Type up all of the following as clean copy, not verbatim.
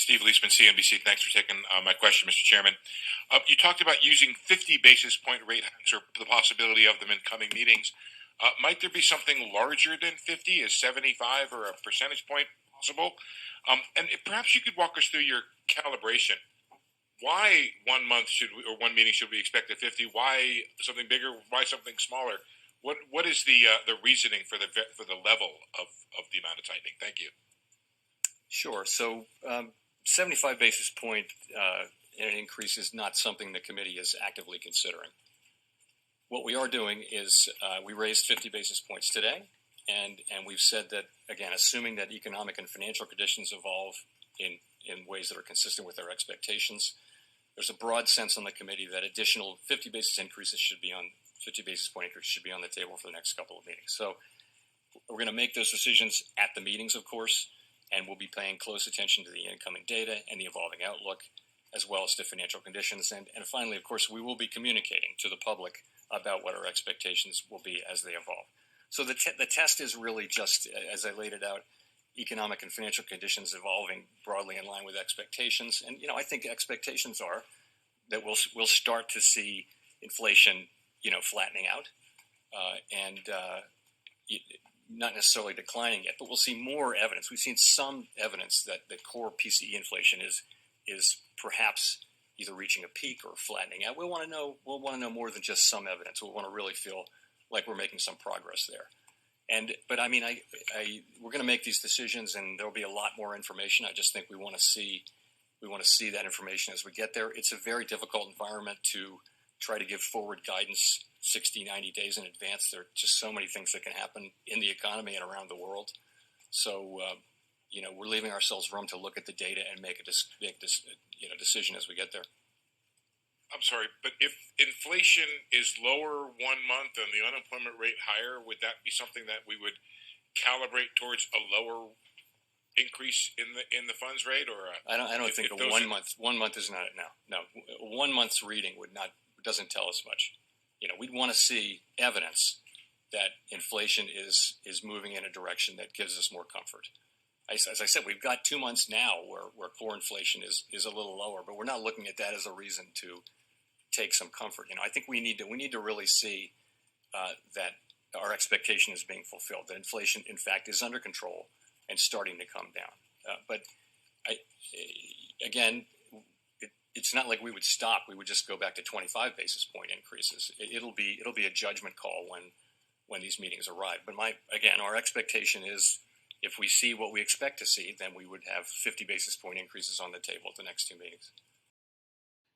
Steve Leisman, CNBC. Thanks for taking my question, Mr. Chairman. You talked about using 50 basis point rate hikes or the possibility of them in coming meetings. Might there be something larger than 50? Is 75 or a percentage point possible? And perhaps you could walk us through your calibration. Why 1 month or one meeting should we expect at 50? Why something bigger? Why something smaller? What is the reasoning for the level of the amount of tightening? Thank you. Sure. So 75 basis point in an increase is not something the committee is actively considering. What we are doing is we raised 50 basis points today, and we've said that, again, assuming that economic and financial conditions evolve in ways that are consistent with our expectations, there's a broad sense on the committee that additional 50 basis point increases should be on the table for the next couple of meetings. So we're going to make those decisions at the meetings, of course, and we'll be paying close attention to the incoming data and the evolving outlook, as well as to financial conditions. And finally, of course, we will be communicating to the public about what our expectations will be as they evolve. So the test is really just, as I laid it out, economic and financial conditions evolving broadly in line with expectations. And, I think expectations are that we'll start to see inflation, flattening out and not necessarily declining yet, but we'll see more evidence. We've seen some evidence that the core PCE inflation is perhaps either reaching a peak or flattening out. We'll want to know more than just some evidence. We'll want to really feel like we're making some progress there. But we're going to make these decisions, and there'll be a lot more information. I just think we want to see that information as we get there. It's a very difficult environment to try to give forward guidance 60, 90 days in advance. There are just so many things that can happen in the economy and around the world. So, we're leaving ourselves room to look at the data and make a decision as we get there. I'm sorry, but if inflation is lower 1 month and the unemployment rate higher, would that be something that we would calibrate towards a lower increase in the funds rate? Or I don't think 1 month is not no 1 month's reading doesn't tell us much. We'd want to see evidence that inflation is moving in a direction that gives us more comfort. As I said, we've got 2 months now where core inflation is a little lower, but we're not looking at that as a reason to take some comfort. I think we need to really see that our expectation is being fulfilled, that inflation, in fact, is under control and starting to come down. But it's not like we would stop. We would just go back to 25 basis point increases. It'll be a judgment call when these meetings arrive. But our expectation is, if we see what we expect to see, then we would have 50 basis point increases on the table at the next two meetings.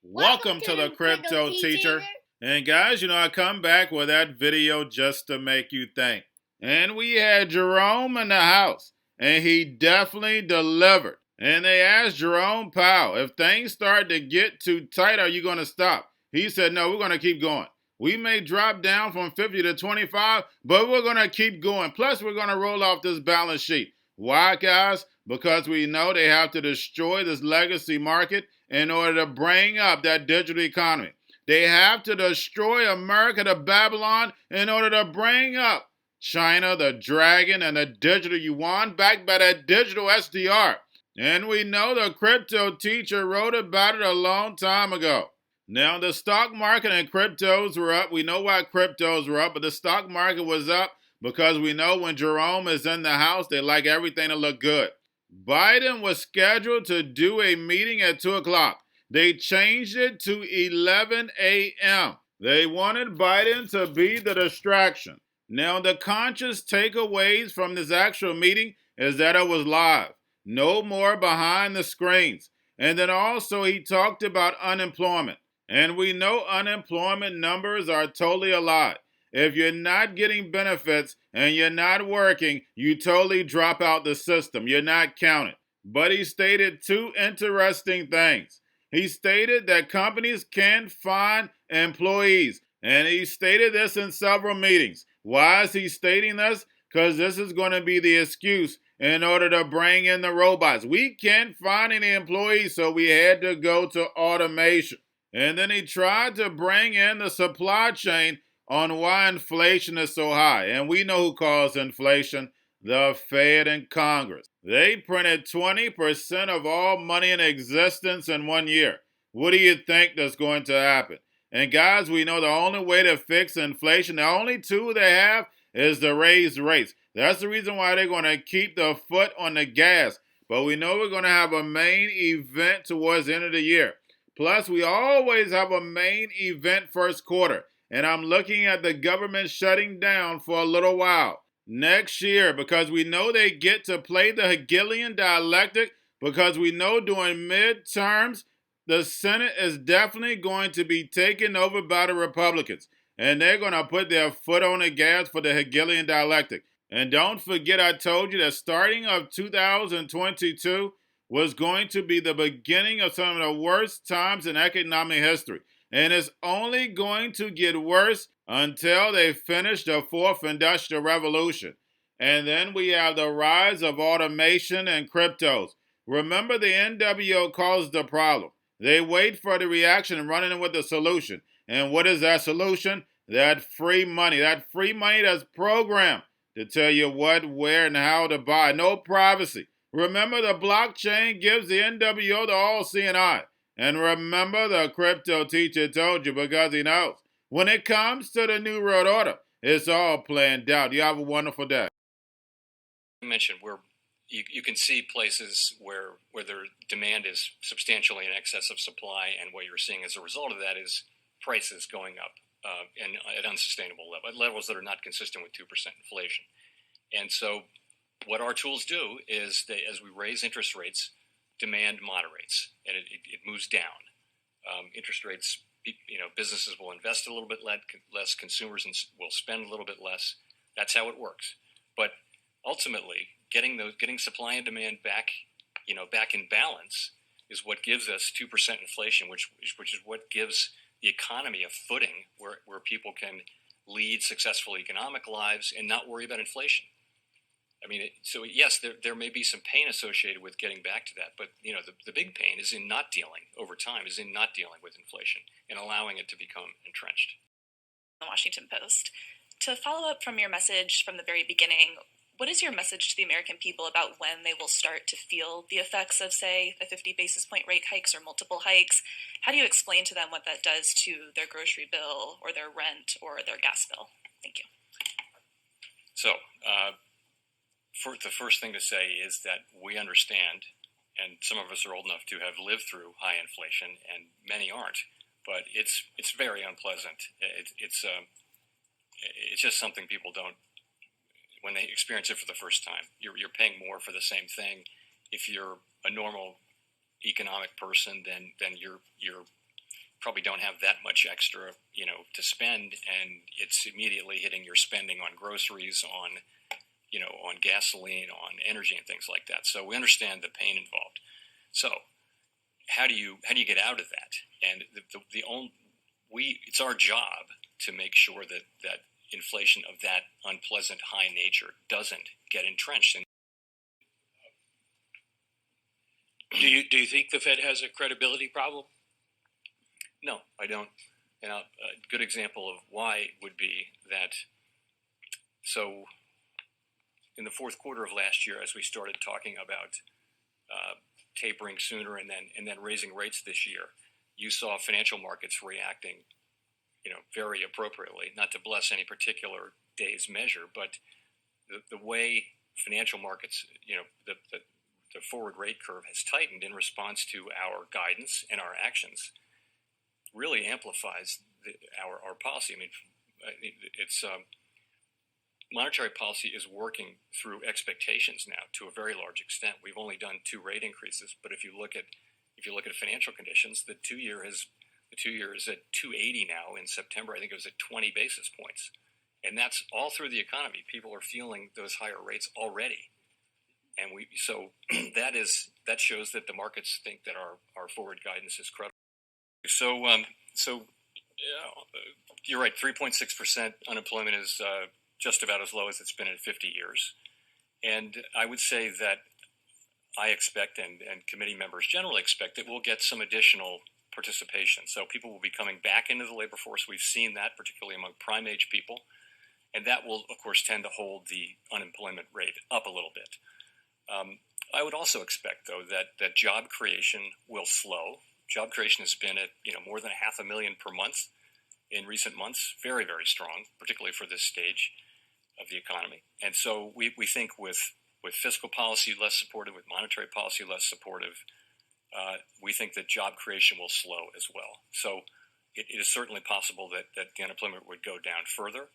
Welcome to the Cryptoteacher. And guys, I come back with that video just to make you think. And we had Jerome in the house, and he definitely delivered. And they asked Jerome Powell, if things start to get too tight, are you going to stop? He said, no, we're going to keep going. We may drop down from 50 to 25, but we're going to keep going. Plus, we're going to roll off this balance sheet. Why, guys? Because we know they have to destroy this legacy market in order to bring up that digital economy. They have to destroy America to Babylon in order to bring up China, the dragon, and the digital yuan backed by that digital SDR. And we know the Cryptoteacher wrote about it a long time ago. Now, the stock market and cryptos were up. We know why cryptos were up, but the stock market was up because we know when Jerome is in the house, they like everything to look good. Biden was scheduled to do a meeting at 2 o'clock. They changed it to 11 a.m. They wanted Biden to be the distraction. Now, the conscious takeaways from this actual meeting is that it was live. No more behind the screens. And then also he talked about unemployment. And we know unemployment numbers are totally a lie. If you're not getting benefits and you're not working, you totally drop out the system. You're not counted. But he stated two interesting things. He stated that companies can't find employees. And he stated this in several meetings. Why is he stating this? Because this is going to be the excuse in order to bring in the robots. We can't find any employees, so we had to go to automation. And then he tried to bring in the supply chain on why inflation is so high. And we know who caused inflation, the Fed and Congress. They printed 20% of all money in existence in 1 year. What do you think that's going to happen? And guys, we know the only way to fix inflation, the only tool they have is to raise rates. That's the reason why they're going to keep the foot on the gas. But we know we're going to have a main event towards the end of the year. Plus, we always have a main event first quarter. And I'm looking at the government shutting down for a little while next year because we know they get to play the Hegelian dialectic because we know during midterms the Senate is definitely going to be taken over by the Republicans. And they're going to put their foot on the gas for the Hegelian dialectic. And don't forget I told you that starting of 2022 was going to be the beginning of some of the worst times in economic history. And it's only going to get worse until they finish the fourth industrial revolution. And then we have the rise of automation and cryptos. Remember, the NWO caused the problem. They wait for the reaction and run in with the solution. And what is that solution? That free money. That free money that's programmed to tell you what, where, and how to buy. No privacy. Remember, the blockchain gives the NWO the all-seeing eye. And remember, the crypto teacher told you because he knows. When it comes to the New World Order, it's all planned out. You have a wonderful day. I mentioned where you can see places where their demand is substantially in excess of supply, and what you're seeing as a result of that is prices going up and at unsustainable levels that are not consistent with 2% inflation. And so what our tools do is that as we raise interest rates, demand moderates and it moves down. Interest rates, businesses will invest a little bit less, consumers will spend a little bit less. That's how it works. But ultimately, getting supply and demand back in balance is what gives us 2% inflation, which is what gives the economy a footing where people can lead successful economic lives and not worry about inflation. I mean, so yes, there may be some pain associated with getting back to that, but the big pain is in not dealing over time, is in not dealing with inflation and allowing it to become entrenched. The Washington Post. To follow up from your message from the very beginning, what is your message to the American people about when they will start to feel the effects of, say, the 50 basis point rate hikes or multiple hikes? How do you explain to them what that does to their grocery bill or their rent or their gas bill? Thank you. So, the first thing to say is that we understand, and some of us are old enough to have lived through high inflation, and many aren't. But it's very unpleasant. It's just something people don't, when they experience it for the first time. You're paying more for the same thing. If you're a normal economic person, then you're probably don't have that much extra to spend, and it's immediately hitting your spending on groceries, on gasoline, on energy, and things like that. So we understand the pain involved. So how do you get out of that? And it's our job to make sure that inflation of that unpleasant high nature doesn't get entrenched. Do you think the Fed has a credibility problem? No, I don't. And a good example of why would be that. So, in the fourth quarter of last year, as we started talking about tapering sooner and then raising rates this year, you saw financial markets reacting, very appropriately. Not to bless any particular day's measure, but the way financial markets, the forward rate curve has tightened in response to our guidance and our actions, really amplifies our policy. I mean, it's monetary policy is working through expectations now to a very large extent. We've only done 2 rate increases, but if you look at financial conditions, the 2-year is at 280 now. In September, I think it was at 20 basis points, and that's all through the economy. People are feeling those higher rates already, and that shows that the markets think that our forward guidance is credible. So you're right. 3.6% unemployment is just about as low as it's been in 50 years. And I would say that I expect, and committee members generally expect, that we'll get some additional participation. So people will be coming back into the labor force. We've seen that particularly among prime age people. And that will, of course, tend to hold the unemployment rate up a little bit. I would also expect, though, that job creation will slow. Job creation has been at more than 500,000 per month in recent months, very, very strong, particularly for this stage of the economy. And so we think with fiscal policy less supportive, with monetary policy less supportive, we think that job creation will slow as well. So it is certainly possible that the unemployment would go down further.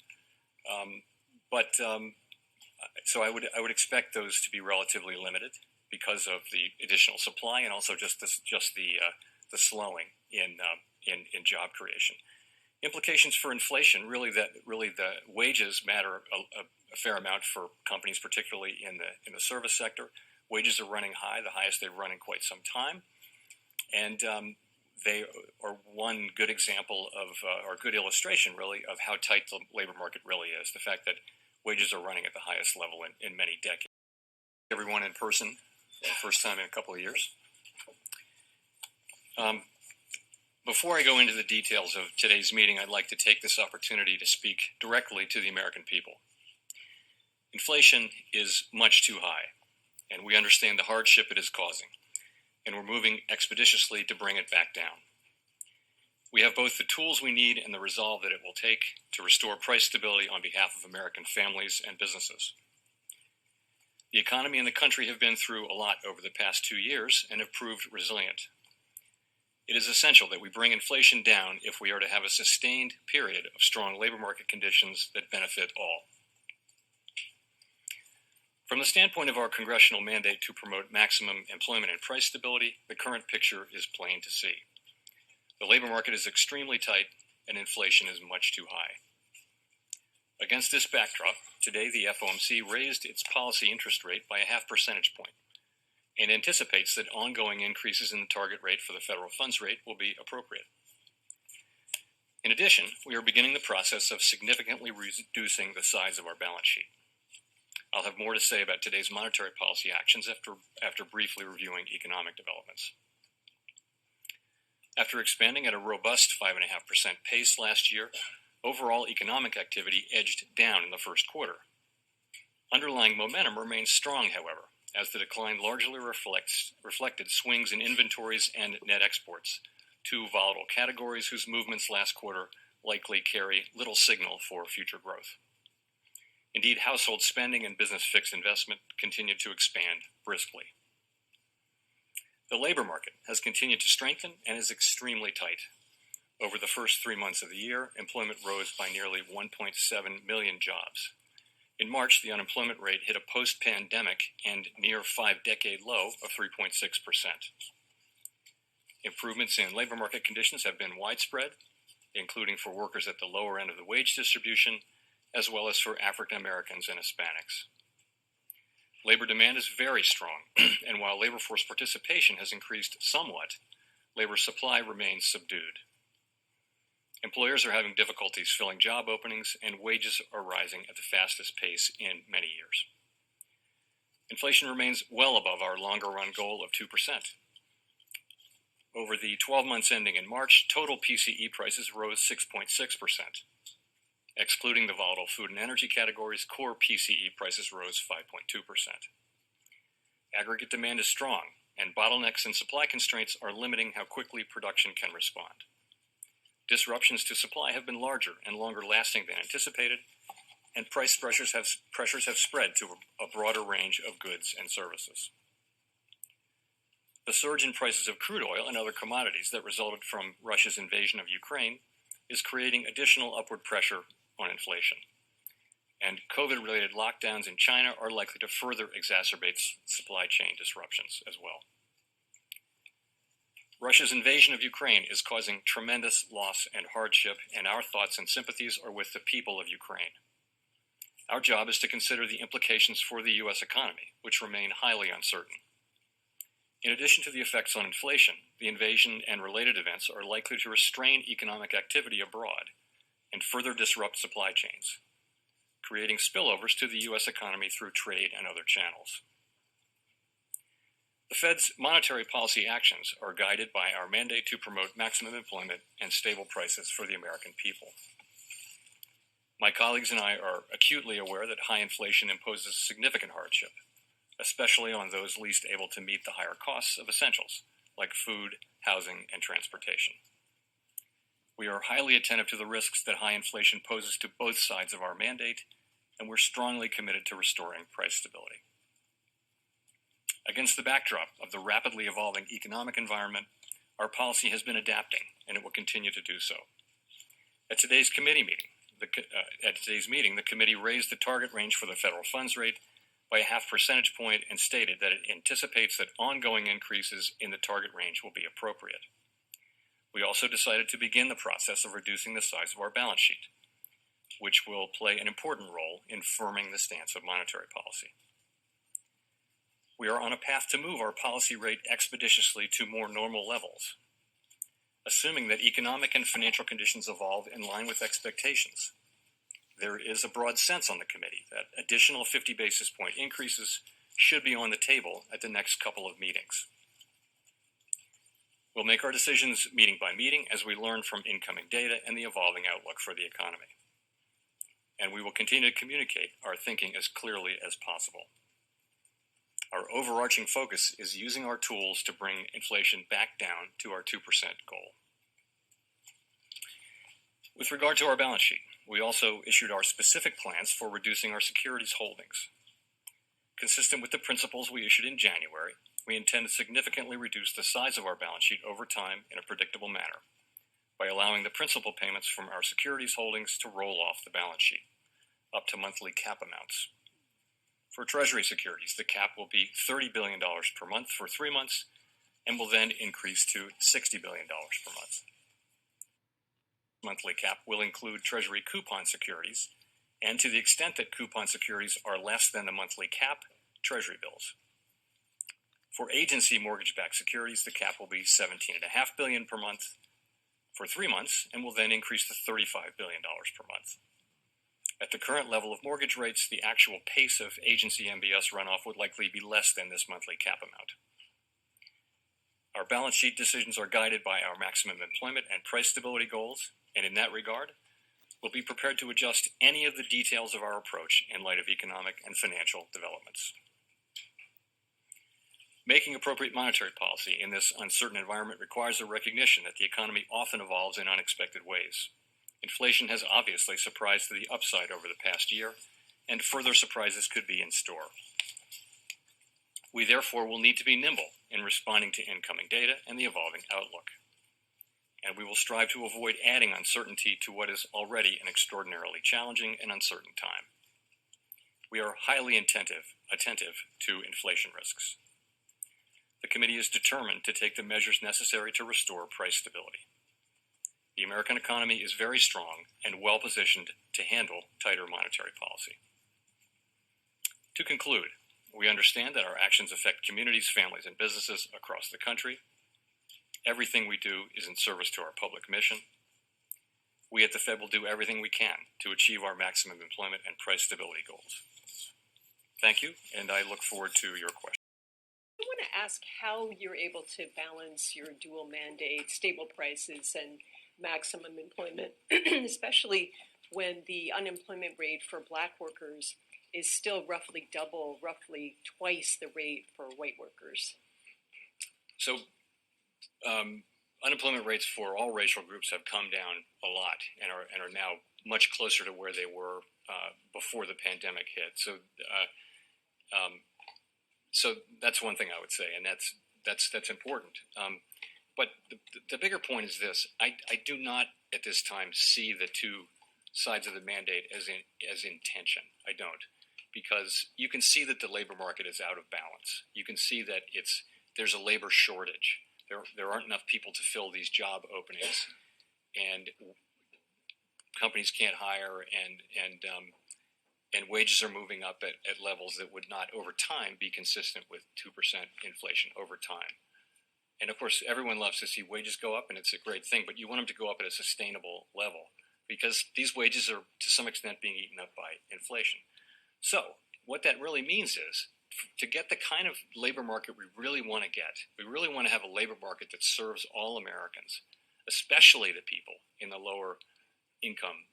So I would expect those to be relatively limited because of the additional supply and also just the slowing in job creation. Implications for inflation, really the wages matter a fair amount for companies, particularly in the service sector. Wages are running high, the highest they've run in quite some time, and they are one good example of, or good illustration, really, of how tight the labor market really is. The fact that wages are running at the highest level in many decades. Everyone in person, for the first time in a couple of years. Before I go into the details of today's meeting, I'd like to take this opportunity to speak directly to the American people. Inflation is much too high, and we understand the hardship it is causing, and we're moving expeditiously to bring it back down. We have both the tools we need and the resolve that it will take to restore price stability on behalf of American families and businesses. The economy and the country have been through a lot over the past 2 years and have proved resilient. It is essential that we bring inflation down if we are to have a sustained period of strong labor market conditions that benefit all. From the standpoint of our congressional mandate to promote maximum employment and price stability, the current picture is plain to see. The labor market is extremely tight and inflation is much too high. Against this backdrop, today the FOMC raised its policy interest rate by 0.5 percentage point and anticipates that ongoing increases in the target rate for the federal funds rate will be appropriate. In addition, we are beginning the process of significantly reducing the size of our balance sheet. I'll have more to say about today's monetary policy actions after briefly reviewing economic developments. After expanding at a robust 5.5% pace last year, overall economic activity edged down in the first quarter. Underlying momentum remains strong, however, as the decline largely reflected swings in inventories and net exports, two volatile categories whose movements last quarter likely carry little signal for future growth. Indeed, household spending and business fixed investment continued to expand briskly. The labor market has continued to strengthen and is extremely tight. Over the first 3 months of the year, employment rose by nearly 1.7 million jobs. In March, the unemployment rate hit a post-pandemic and near 5-decade low of 3.6%. Improvements in labor market conditions have been widespread, including for workers at the lower end of the wage distribution, as well as for African Americans and Hispanics. Labor demand is very strong, and while labor force participation has increased somewhat, labor supply remains subdued. Employers are having difficulties filling job openings, and wages are rising at the fastest pace in many years. Inflation remains well above our longer-run goal of 2%. Over the 12 months ending in March, total PCE prices rose 6.6%. Excluding the volatile food and energy categories, core PCE prices rose 5.2%. Aggregate demand is strong, and bottlenecks and supply constraints are limiting how quickly production can respond. Disruptions to supply have been larger and longer lasting than anticipated, and price pressures have spread to a broader range of goods and services. The surge in prices of crude oil and other commodities that resulted from Russia's invasion of Ukraine is creating additional upward pressure on inflation. And COVID-related lockdowns in China are likely to further exacerbate supply chain disruptions as well. Russia's invasion of Ukraine is causing tremendous loss and hardship, and our thoughts and sympathies are with the people of Ukraine. Our job is to consider the implications for the U.S. economy, which remain highly uncertain. In addition to the effects on inflation, the invasion and related events are likely to restrain economic activity abroad and further disrupt supply chains, creating spillovers to the U.S. economy through trade and other channels. The Fed's monetary policy actions are guided by our mandate to promote maximum employment and stable prices for the American people. My colleagues and I are acutely aware that high inflation imposes significant hardship, especially on those least able to meet the higher costs of essentials like food, housing, and transportation. We are highly attentive to the risks that high inflation poses to both sides of our mandate, and we're strongly committed to restoring price stability. Against the backdrop of the rapidly evolving economic environment, our policy has been adapting, and it will continue to do so. At today's meeting, the committee raised the target range for the federal funds rate by a 0.5 percentage point and stated that it anticipates that ongoing increases in the target range will be appropriate. We also decided to begin the process of reducing the size of our balance sheet, which will play an important role in firming the stance of monetary policy. We are on a path to move our policy rate expeditiously to more normal levels, assuming that economic and financial conditions evolve in line with expectations. There is a broad sense on the committee that additional 50 basis point increases should be on the table at the next couple of meetings. We'll make our decisions meeting by meeting as we learn from incoming data and the evolving outlook for the economy. And we will continue to communicate our thinking as clearly as possible. Our overarching focus is using our tools to bring inflation back down to our 2% goal. With regard to our balance sheet, we also issued our specific plans for reducing our securities holdings. Consistent with the principles we issued in January, we intend to significantly reduce the size of our balance sheet over time in a predictable manner by allowing the principal payments from our securities holdings to roll off the balance sheet, up to monthly cap amounts. For Treasury securities, the cap will be $30 billion per month for 3 months and will then increase to $60 billion per month. Monthly cap will include Treasury coupon securities, and to the extent that coupon securities are less than the monthly cap, Treasury bills. For agency mortgage-backed securities, the cap will be $17.5 billion per month for 3 months and will then increase to $35 billion per month. At the current level of mortgage rates, the actual pace of agency MBS runoff would likely be less than this monthly cap amount. Our balance sheet decisions are guided by our maximum employment and price stability goals, and in that regard, we'll be prepared to adjust any of the details of our approach in light of economic and financial developments. Making appropriate monetary policy in this uncertain environment requires a recognition that the economy often evolves in unexpected ways. Inflation has obviously surprised to the upside over the past year, and further surprises could be in store. We therefore will need to be nimble in responding to incoming data and the evolving outlook. And we will strive to avoid adding uncertainty to what is already an extraordinarily challenging and uncertain time. We are highly attentive to inflation risks. The committee is determined to take the measures necessary to restore price stability. The American economy is very strong and well positioned to handle tighter monetary policy. To conclude, we understand that our actions affect communities, families, and businesses across the country. Everything we do is in service to our public mission. We at the Fed will do everything we can to achieve our maximum employment and price stability goals. Thank you, and I look forward to your questions. I want to ask how you're able to balance your dual mandate, stable prices, and maximum employment, especially when the unemployment rate for Black workers is still roughly twice the rate for white workers. So, unemployment rates for all racial groups have come down a lot and are now much closer to where they were before the pandemic hit. So that's one thing I would say, and that's important. But the bigger point is this: I do not at this time see the two sides of the mandate as in tension. I don't, because you can see that the labor market is out of balance. You can see that there's a labor shortage. There aren't enough people to fill these job openings, and companies can't hire, and wages are moving up at levels that would not over time be consistent with 2% inflation over time. And of course, everyone loves to see wages go up, and it's a great thing, but you want them to go up at a sustainable level because these wages are to some extent being eaten up by inflation. So what that really means is to get the kind of labor market we really want to get, we really want to have a labor market that serves all Americans, especially the people in the lower income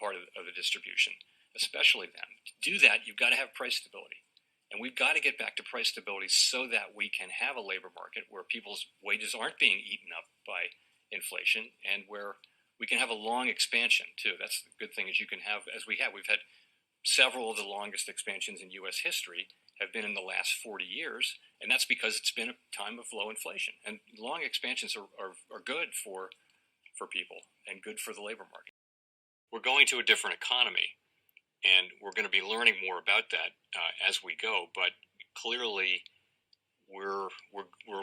part of the distribution, especially them. To do that, you've got to have price stability. And we've got to get back to price stability so that we can have a labor market where people's wages aren't being eaten up by inflation, and where we can have a long expansion too. That's the good thing, is you can have, as we have, we've had several of the longest expansions in U.S. history have been in the last 40 years, and that's because it's been a time of low inflation. And long expansions are good for people and good for the labor market. We're going to a different economy, and we're going to be learning more about that as we go. But clearly, we're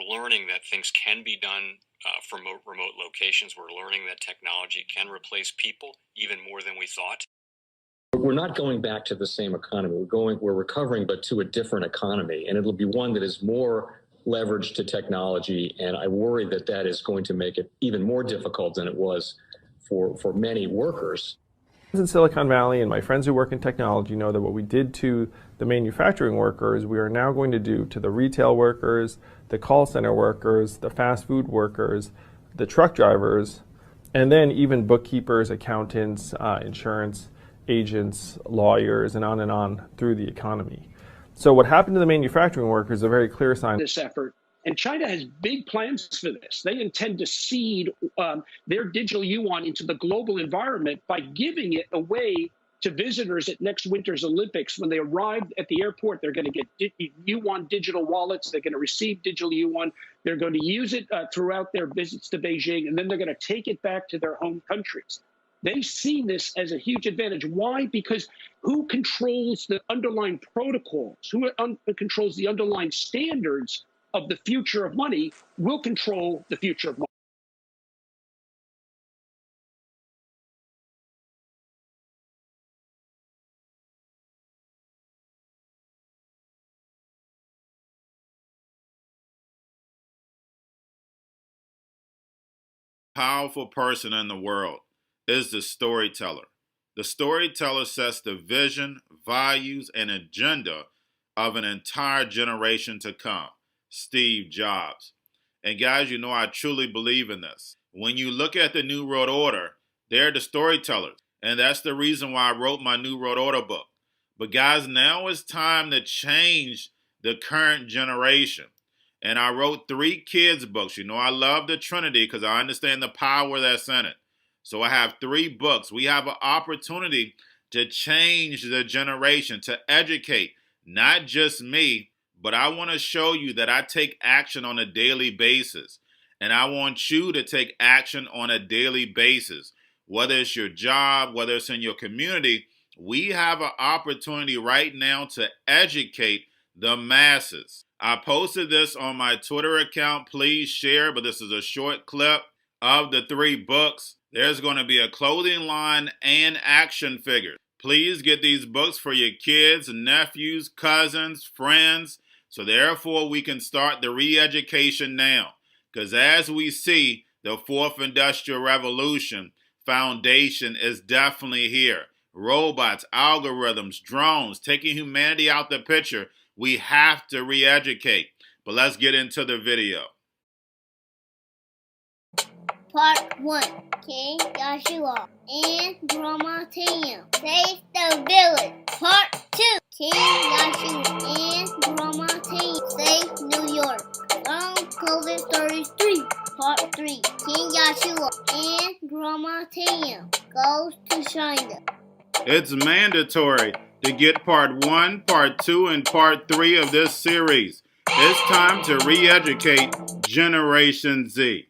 learning that things can be done from remote locations. We're learning that technology can replace people even more than we thought. We're not going back to the same economy. We're recovering, but to a different economy, and it'll be one that is more leveraged to technology. And I worry that that is going to make it even more difficult than it was for many workers. In Silicon Valley, and my friends who work in technology know that what we did to the manufacturing workers, we are now going to do to the retail workers, the call center workers, the fast food workers, the truck drivers, and then even bookkeepers, accountants, insurance agents, lawyers, and on through the economy. So what happened to the manufacturing workers is a very clear sign. This effort, and China has big plans for this. They intend to seed their digital yuan into the global environment by giving it away to visitors at next winter's Olympics. When they arrive at the airport, they're going to get yuan digital wallets. They're going to receive digital yuan. They're going to use it throughout their visits to Beijing, and then they're going to take it back to their home countries. They see this as a huge advantage. Why? Because who controls the underlying protocols, who controls the underlying standards of the future of money will control the future of money. Powerful person in the world is the storyteller. The storyteller sets the vision, values, and agenda of an entire generation to come. Steve Jobs. And guys, you know I truly believe in this. When you look at the New World Order, they're the storytellers. And that's the reason why I wrote my New World Order book. But guys, now it's time to change the current generation. And I wrote 3 kids' books. You know I love the Trinity because I understand the power that's in it. So I have 3 books. We have an opportunity to change the generation, to educate, not just me, but I want to show you that I take action on a daily basis. And I want you to take action on a daily basis. Whether it's your job, whether it's in your community, we have an opportunity right now to educate the masses. I posted this on my Twitter account. Please share, but this is a short clip of the 3 books. There's going to be a clothing line and action figures. Please get these books for your kids, nephews, cousins, friends, so therefore we can start the re-education now. Because as we see, the 4th Industrial Revolution foundation is definitely here. Robots, algorithms, drones, taking humanity out the picture. We have to re-educate. But let's get into the video. Part 1. King Joshua and Grandma Tam save the village. Part 2. King Joshua and Grandma Tam save New York. From COVID-33. Part 3. King Joshua and Grandma Tam goes to China. It's mandatory to get part 1, part 2, and part 3 of this series. It's time to re-educate Generation Z.